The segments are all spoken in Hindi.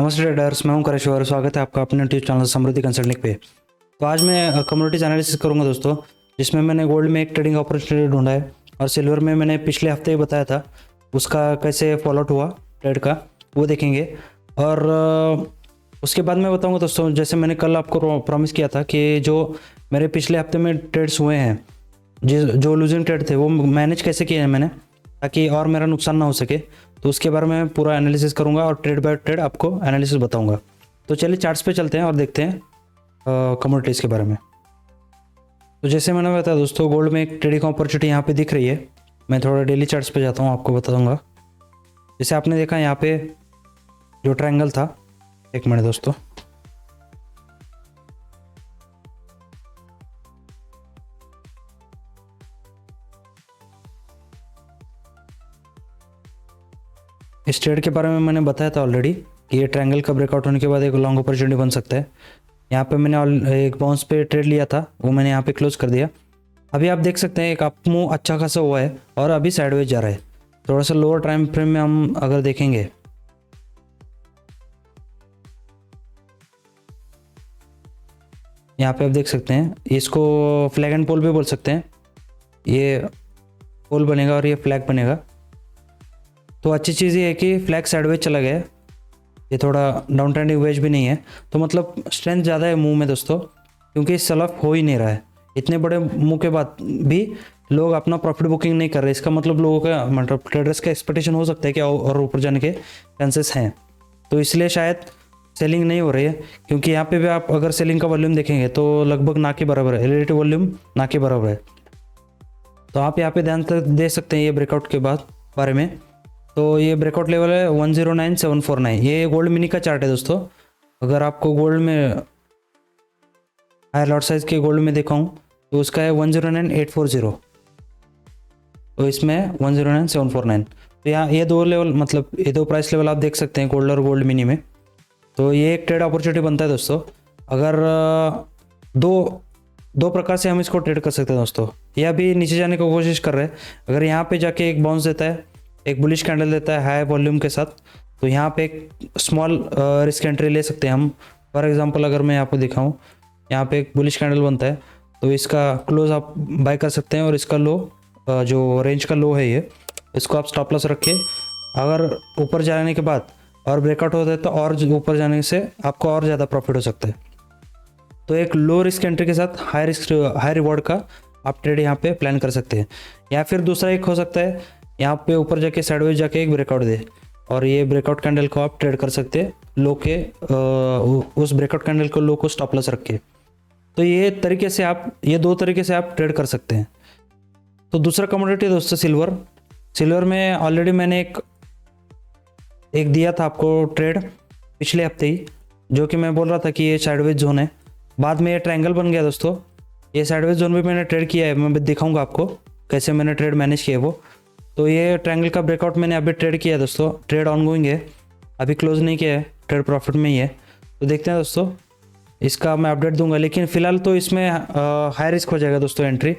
नमस्ते ट्रेडर्स, मैं हूं करेश्वर। स्वागत है आपका अपने यूट्यूब चैनल समृद्धि कंसल्टिंग पे। तो आज मैं कम्युनिटीज एनालिसिस करूंगा दोस्तों, जिसमें मैंने गोल्ड में एक ट्रेडिंग अपॉर्चुनिटी ढूंढा है और सिल्वर में मैंने पिछले हफ्ते ही बताया था उसका कैसे फॉलो आउट हुआ ट्रेड का, वो देखेंगे। और उसके बाद मैं बताऊंगा दोस्तों, जैसे मैंने कल आपको प्रॉमिस किया था कि जो मेरे पिछले हफ्ते में ट्रेड्स हुए हैं, जो लूजिंग ट्रेड थे, वो मैनेज कैसे किए हैं मैंने, ताकि और मेरा नुकसान ना हो सके। तो उसके बारे में पूरा एनालिसिस करूंगा और ट्रेड बाय ट्रेड आपको एनालिसिस बताऊंगा। तो चलिए चार्ट्स पे चलते हैं और देखते हैं कमोडिटीज़ के बारे में। तो जैसे मैंने बताया दोस्तों, गोल्ड में एक ट्रेडिंग अपॉर्चुनिटी यहाँ पे दिख रही है। मैं थोड़ा डेली चार्ट्स पे जाता हूँ, आपको बताऊँगा। जैसे आपने देखा यहाँ पे जो ट्रायंगल था, एक मिनट दोस्तों, इस ट्रेड के बारे में मैंने बताया था ऑलरेडी कि ये ट्रायंगल का ब्रेकआउट होने के बाद एक लॉन्ग अपॉर्चुनिटी बन सकता है। यहाँ पे मैंने एक बाउंस पे ट्रेड लिया था, वो मैंने यहाँ पे क्लोज कर दिया। अभी आप देख सकते हैं एक अप मूव अच्छा खासा हुआ है और अभी साइडवेज जा रहा है। थोड़ा सा लोअर टाइम फ्रेम में हम अगर देखेंगे, यहाँ पे आप देख सकते हैं, इसको फ्लैग एंड पोल भी बोल सकते हैं। ये पोल बनेगा और ये फ्लैग बनेगा। तो अच्छी चीज़ ये है कि फ्लैग साइडवेज चला गया है, ये थोड़ा डाउन ट्रेंडिंग वेज भी नहीं है, तो मतलब स्ट्रेंथ ज़्यादा है मूव में दोस्तों, क्योंकि सेल ऑफ हो ही नहीं रहा है। इतने बड़े मूव के बाद भी लोग अपना प्रॉफिट बुकिंग नहीं कर रहे। इसका मतलब लोगों का, मतलब ट्रेडर्स का एक्सपेक्टेशन हो सकता है कि और ऊपर जाने के चांसेस हैं, तो इसलिए शायद सेलिंग नहीं हो रही है। क्योंकि यहाँ पे भी आप अगर सेलिंग का वॉल्यूम देखेंगे तो लगभग ना के बराबर है, रिलेटिव वॉल्यूम ना के बराबर है। तो आप यहाँ पे ध्यान दे सकते हैं ये ब्रेकआउट के बाद बारे में। तो ये ब्रेकआउट लेवल है 109749। ये गोल्ड मिनी का चार्ट है दोस्तों। अगर आपको गोल्ड में हायर लॉट साइज के गोल्ड में दिखाऊं तो उसका है 109840, तो इसमें 109749। तो यहाँ ये दो लेवल, मतलब ये दो प्राइस लेवल आप देख सकते हैं गोल्ड और गोल्ड मिनी में। तो ये एक ट्रेड अपॉर्चुनिटी बनता है दोस्तों। अगर दो प्रकार से हम इसको ट्रेड कर सकते हैं दोस्तों। ये अभी नीचे जाने की कोशिश कर रहे हैं। अगर यहाँ पे जाके एक बाउंस देता है, एक बुलिश कैंडल देता है हाई वॉल्यूम के साथ, तो यहाँ पे एक स्मॉल रिस्क एंट्री ले सकते हैं हम। फॉर एग्जांपल अगर मैं आपको दिखाऊं, यहाँ पे एक बुलिश कैंडल बनता है तो इसका क्लोज आप बाय कर सकते हैं, और इसका लो, जो रेंज का लो है ये, इसको आप स्टॉप लॉस रखिए। अगर ऊपर जाने के बाद और ब्रेकआउट होता है तो और ऊपर जाने से आपको और ज़्यादा प्रॉफिट हो सकता है। तो एक लो रिस्क एंट्री के साथ हाई रिवॉर्ड का आप ट्रेड यहाँ पे प्लान कर सकते हैं। या फिर दूसरा एक हो सकता है, यहाँ पे ऊपर जाके साइडवेज जाके एक ब्रेकआउट दे और ये ब्रेकआउट कैंडल को आप ट्रेड कर सकते हैं लो के, उस ब्रेकआउट कैंडल को लो को स्टॉप लॉस रख के। तो ये दो तरीके से आप ट्रेड कर सकते हैं। तो दूसरा कमोडिटी दोस्तों सिल्वर में ऑलरेडी मैंने एक दिया था आपको ट्रेड पिछले हफ्ते ही, जो कि मैं बोल रहा था कि ये साइडवेज जोन है। बाद में ये ट्रायंगल बन गया दोस्तों। ये साइडवेज जोन भी मैंने ट्रेड किया है, मैं दिखाऊंगा आपको कैसे मैंने ट्रेड मैनेज किया है वो। तो ये ट्रायंगल का ब्रेकआउट मैंने अभी ट्रेड किया है दोस्तों। ट्रेड ऑनगोइंग है, अभी क्लोज नहीं किया है, ट्रेड प्रॉफिट में ही है। तो देखते हैं दोस्तों, इसका मैं अपडेट दूंगा, लेकिन फिलहाल तो इसमें हाई रिस्क हो जाएगा दोस्तों एंट्री।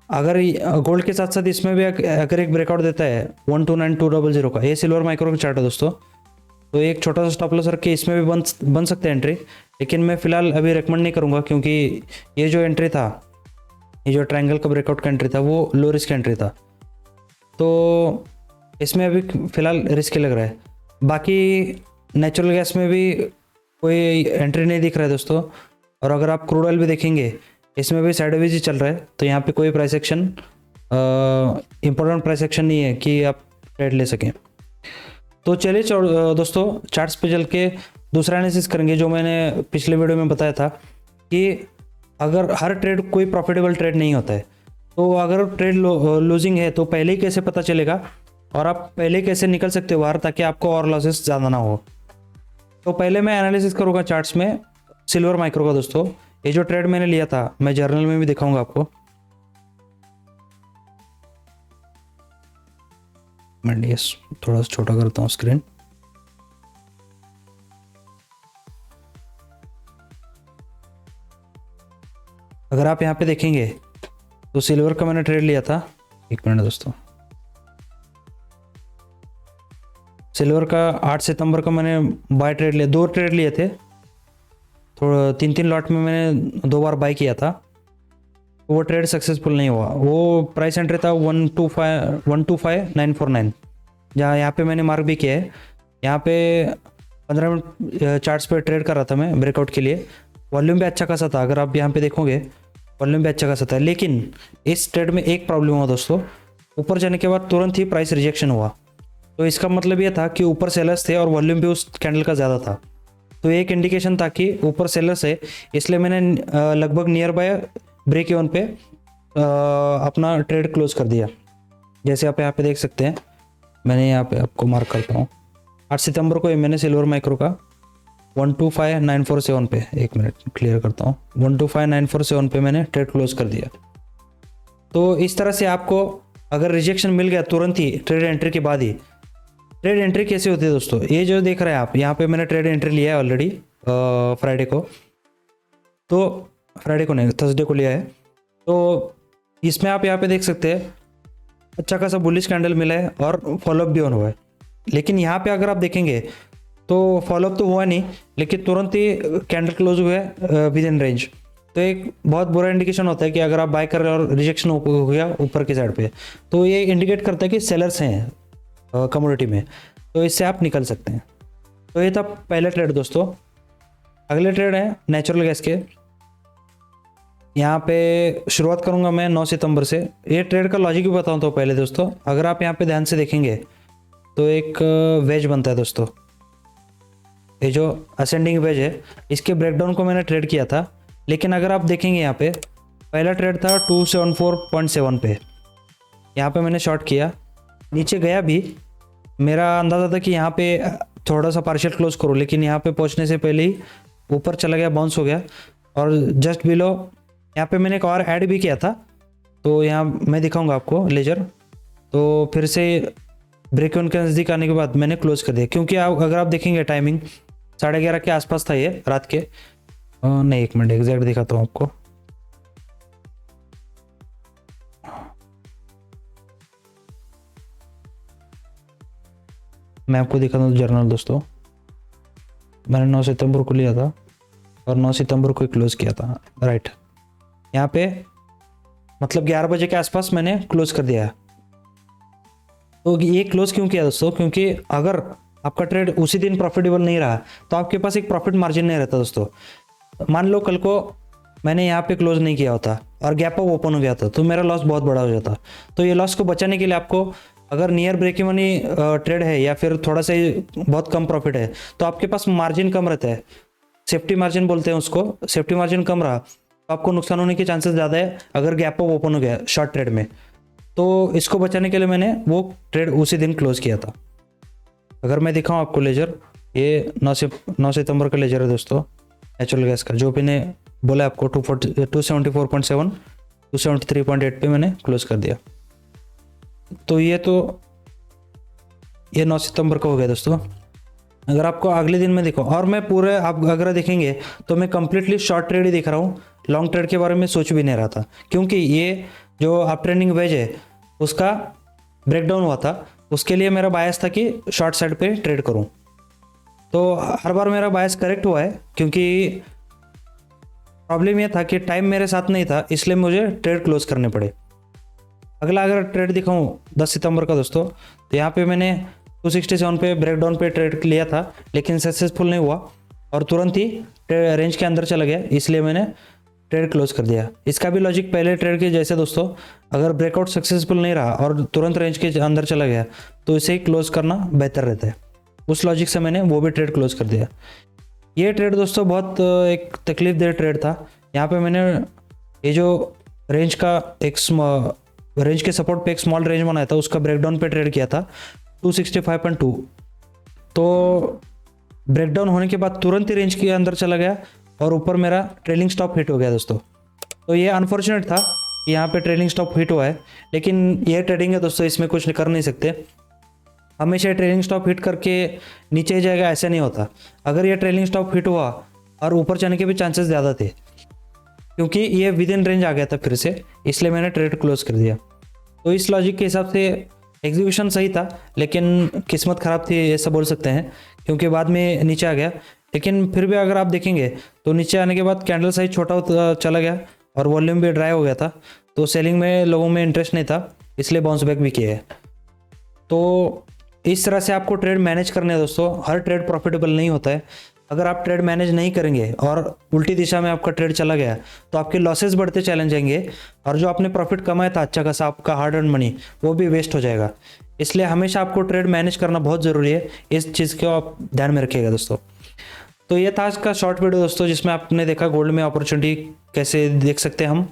अगर गोल्ड के साथ साथ इसमें भी अगर एक ब्रेकआउट देता है 129200 का, ये सिल्वर माइक्रो का चार्ट है दोस्तों, तो एक छोटा सा स्टॉप लॉस रख के इसमें भी बन सकते हैं एंट्री। लेकिन मैं फिलहाल अभी रेकमेंड नहीं करूँगा, क्योंकि ये जो एंट्री था, ये जो ट्रायंगल का ब्रेकआउट का एंट्री था, वो लो रिस्क एंट्री था। तो इसमें अभी फ़िलहाल रिस्क लग रहा है। बाकी नेचुरल गैस में भी कोई एंट्री नहीं दिख रहा है दोस्तों। और अगर आप क्रूड ऑयल भी देखेंगे, इसमें भी साइडवेज ही चल रहा है। तो यहाँ पे कोई price action, important price action नहीं है कि आप ट्रेड ले सकें। तो चलिए दोस्तों, चार्ट्स पे चल के दूसरा एनालिसिस करेंगे, जो मैंने पिछले वीडियो में बताया था कि अगर हर ट्रेड कोई प्रॉफिटेबल ट्रेड नहीं होता है। तो अगर ट्रेड लूजिंग है तो पहले ही कैसे पता चलेगा, और आप पहले कैसे निकल सकते हो बाहर, ताकि आपको और लॉसेस ज़्यादा ना हो। तो पहले मैं एनालिसिस करूँगा चार्ट्स में सिल्वर माइक्रो का दोस्तों। ये जो ट्रेड मैंने लिया था, मैं जर्नल में भी दिखाऊंगा आपको। मैं थोड़ा सा छोटा करता हूँ स्क्रीन। अगर आप यहाँ पे देखेंगे तो सिल्वर का मैंने ट्रेड लिया था, एक मिनट दोस्तों, सिल्वर का 8 सितंबर को मैंने बाय ट्रेड लिया, 2 ट्रेड लिए थे, थोड़ा 3 लॉट में मैंने 2 बार बाय किया था। वो ट्रेड सक्सेसफुल नहीं हुआ। वो प्राइस एंट्री था 125,949, जहाँ यहाँ पे मैंने मार्क भी किया है। यहाँ पे 15 मिनट चार्ट्स पे ट्रेड कर रहा था मैं ब्रेकआउट के लिए। वॉल्यूम भी अच्छा खासा था, अगर आप यहाँ पे देखोगे वॉल्यूम भी अच्छा खासा था। लेकिन इस ट्रेड में एक प्रॉब्लम हुआ दोस्तों, ऊपर जाने के बाद तुरंत ही प्राइस रिजेक्शन हुआ। तो इसका मतलब ये था कि ऊपर सेलर्स थे और वॉल्यूम भी उस कैंडल का ज़्यादा था। तो एक इंडिकेशन था कि ऊपर सेलर्स है, इसलिए मैंने लगभग नियर बाय ब्रेक इवन पे अपना ट्रेड क्लोज कर दिया। जैसे आप यहाँ पे देख सकते हैं, मैंने यहाँ पे आपको मार्क करता हूँ, 8 सितंबर को मैंने सिल्वर माइक्रो का 125,947 पे, 1 मिनट क्लियर करता हूँ, 125,947 पे मैंने ट्रेड क्लोज कर दिया। तो इस तरह से आपको अगर रिजेक्शन मिल गया तुरंत ही ट्रेड एंट्री के बाद ही, ट्रेड एंट्री कैसे होती है दोस्तों, ये जो देख रहे हैं आप यहाँ पे मैंने ट्रेड एंट्री लिया है ऑलरेडी फ्राइडे को, तो फ्राइडे को नहीं थर्सडे को लिया है। तो इसमें आप यहाँ पे देख सकते हैं अच्छा खासा बुलिश कैंडल मिला है और फॉलोअप भी ऑन हुआ है। लेकिन यहाँ पे अगर आप देखेंगे तो फॉलोअप तो हुआ नहीं, लेकिन तुरंत ही कैंडल क्लोज हुआ है विद इन रेंज। तो एक बहुत बुरा इंडिकेशन होता है कि अगर आप बाय कर रहे हो और रिजेक्शन हो गया ऊपर की साइड पे, तो ये इंडिकेट करता है कि सेलर्स हैं कमोडिटी में, तो इससे आप निकल सकते हैं। तो ये था पहला ट्रेड दोस्तों। अगले ट्रेड है नेचुरल गैस के। यहाँ पे शुरुआत करूँगा मैं 9 सितंबर से। ये ट्रेड का लॉजिक भी बताऊँ तो पहले दोस्तों, अगर आप यहाँ पे ध्यान से देखेंगे तो एक वेज बनता है दोस्तों, ये जो असेंडिंग वेज है, इसके ब्रेकडाउन को मैंने ट्रेड किया था। लेकिन अगर आप देखेंगे यहाँ पे पहला ट्रेड था 274.7 पे, यहाँ पे मैंने शॉर्ट किया, नीचे गया भी। मेरा अंदाज़ा था कि यहाँ पे थोड़ा सा पार्शियल क्लोज करूँ, लेकिन यहाँ पे पहुँचने से पहले ही ऊपर चला गया, बाउंस हो गया। और जस्ट बिलो यहाँ पे मैंने एक और ऐड भी किया था, तो यहाँ मैं दिखाऊंगा आपको लेजर। तो फिर से ब्रेक इवन के नज़दीक आने के बाद मैंने क्लोज कर दिया, क्योंकि अगर आप देखेंगे टाइमिंग 11:30 के आसपास था ये रात के। नहीं, 1 मिनट एग्जैक्ट दिखाता हूँ आपको। मैं आपको दिखाता हूँ जर्नल दोस्तों। मैंने 9 सितंबर को लिया था और 9 सितंबर को ही क्लोज किया था, राइट। यहाँ पे मतलब 11 बजे के आसपास मैंने क्लोज कर दिया। तो ये क्लोज क्यों किया दोस्तों, क्योंकि अगर आपका ट्रेड उसी दिन प्रॉफिटेबल नहीं रहा तो आपके पास एक प्रॉफिट मार्जिन नहीं रहता दोस्तों। मान लो कल को मैंने यहाँ पे क्लोज नहीं किया होता और गैप अप ओपन हो गया था, तो मेरा लॉस बहुत बड़ा हो जाता। तो ये लॉस को बचाने के लिए आपको, अगर नियर ब्रेक इवन ही ट्रेड है या फिर थोड़ा सा बहुत कम प्रॉफिट है, तो आपके पास मार्जिन कम रहता है, सेफ्टी मार्जिन बोलते हैं उसको। सेफ्टी मार्जिन कम रहा तो आपको नुकसान होने के चांसेस ज़्यादा है अगर गैप अप ओपन हो गया शॉर्ट ट्रेड में। तो इसको बचाने के लिए मैंने वो ट्रेड उसी दिन क्लोज किया था। अगर मैं दिखाऊँ आपको लेजर, ये 9 सितंबर का लेजर है दोस्तों नेचुरल गैस का, जो मैंने बोला आपको 274.7 273.8 पे मैंने क्लोज कर दिया। तो ये 9 सितंबर का हो गया दोस्तों। अगर आपको अगले दिन में दिखाऊँ, और मैं पूरे आप अगर देखेंगे तो मैं कंप्लीटली शॉर्ट ट्रेड ही दिख रहा हूँ, लॉन्ग ट्रेड के बारे में सोच भी नहीं रहा था, क्योंकि ये जो अप ट्रेंडिंग वेज है उसका ब्रेकडाउन हुआ था। उसके लिए मेरा बायस था कि शॉर्ट साइड पे ट्रेड करूं। तो हर बार मेरा बायस करेक्ट हुआ है, क्योंकि प्रॉब्लम यह था कि टाइम मेरे साथ नहीं था, इसलिए मुझे ट्रेड क्लोज करने पड़े। अगला अगर ट्रेड दिखाऊं 10 सितंबर का दोस्तों, तो यहाँ पे मैंने 267 पे ब्रेकडाउन पे ट्रेड लिया था, लेकिन सक्सेसफुल नहीं हुआ और तुरंत ही रेंज के अंदर चला गया, इसलिए मैंने ट्रेड क्लोज कर दिया। इसका भी लॉजिक पहले ट्रेड के जैसे दोस्तों, अगर ब्रेकआउट सक्सेसफुल नहीं रहा और तुरंत रेंज के अंदर चला गया तो इसे ही क्लोज करना बेहतर रहता है। उस लॉजिक से मैंने वो भी ट्रेड क्लोज कर दिया। ये ट्रेड दोस्तों बहुत एक तकलीफ दे ट्रेड था। यहाँ पे मैंने ये जो रेंज का एक रेंज के सपोर्ट पे एक स्मॉल रेंज बनाया था, उसका ब्रेकडाउन पे ट्रेड किया था 265.2। तो ब्रेकडाउन होने के बाद तुरंत ही रेंज के अंदर चला गया और ऊपर मेरा ट्रेलिंग स्टॉप हिट हो गया दोस्तों। तो ये अनफॉर्चुनेट था कि यहाँ पे ट्रेलिंग स्टॉप हिट हुआ है, लेकिन ये ट्रेडिंग है दोस्तों, इसमें कुछ कर नहीं सकते। हमेशा ट्रेलिंग स्टॉप हिट करके नीचे ही जाएगा ऐसा नहीं होता। अगर ये ट्रेलिंग स्टॉप हिट हुआ और ऊपर जाने के भी चांसेस ज़्यादा थे, क्योंकि ये विद इन रेंज आ गया था फिर से, इसलिए मैंने ट्रेड क्लोज कर दिया। तो इस लॉजिक के हिसाब से एग्जीक्यूशन सही था लेकिन किस्मत ख़राब थी ऐसा बोल सकते हैं, क्योंकि बाद में नीचे आ गया। लेकिन फिर भी अगर आप देखेंगे तो नीचे आने के बाद कैंडल साइज छोटा होता चला गया और वॉल्यूम भी ड्राई हो गया था, तो सेलिंग में लोगों में इंटरेस्ट नहीं था, इसलिए बाउंस बैक भी किया है। तो इस तरह से आपको ट्रेड मैनेज करने हैं दोस्तों। हर ट्रेड प्रॉफिटेबल नहीं होता है। अगर आप ट्रेड मैनेज नहीं करेंगे और उल्टी दिशा में आपका ट्रेड चला गया तो आपके लॉसेस बढ़ते चले जाएंगे, और जो आपने प्रॉफिट कमाया था अच्छा खासा, आपका हार्ड अर्न मनी, वो भी वेस्ट हो जाएगा। इसलिए हमेशा आपको ट्रेड मैनेज करना बहुत ज़रूरी है। इस चीज़ को आप ध्यान में रखिएगा दोस्तों। तो ये था आज का शॉर्ट वीडियो दोस्तों, जिसमें आपने देखा गोल्ड में अपॉर्चुनिटी कैसे देख सकते हैं हम,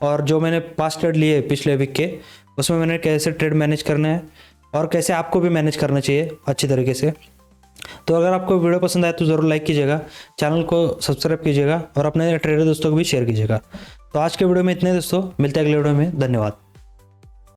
और जो मैंने पास्ट ट्रेड लिए पिछले वीक के, उसमें मैंने कैसे ट्रेड मैनेज करना है और कैसे आपको भी मैनेज करना चाहिए अच्छी तरीके से। तो अगर आपको वीडियो पसंद आए तो ज़रूर लाइक कीजिएगा, चैनल को सब्सक्राइब कीजिएगा और अपने ट्रेडर दोस्तों को भी शेयर कीजिएगा। तो आज के वीडियो में इतने दोस्तों, मिलते हैं अगले वीडियो में। धन्यवाद।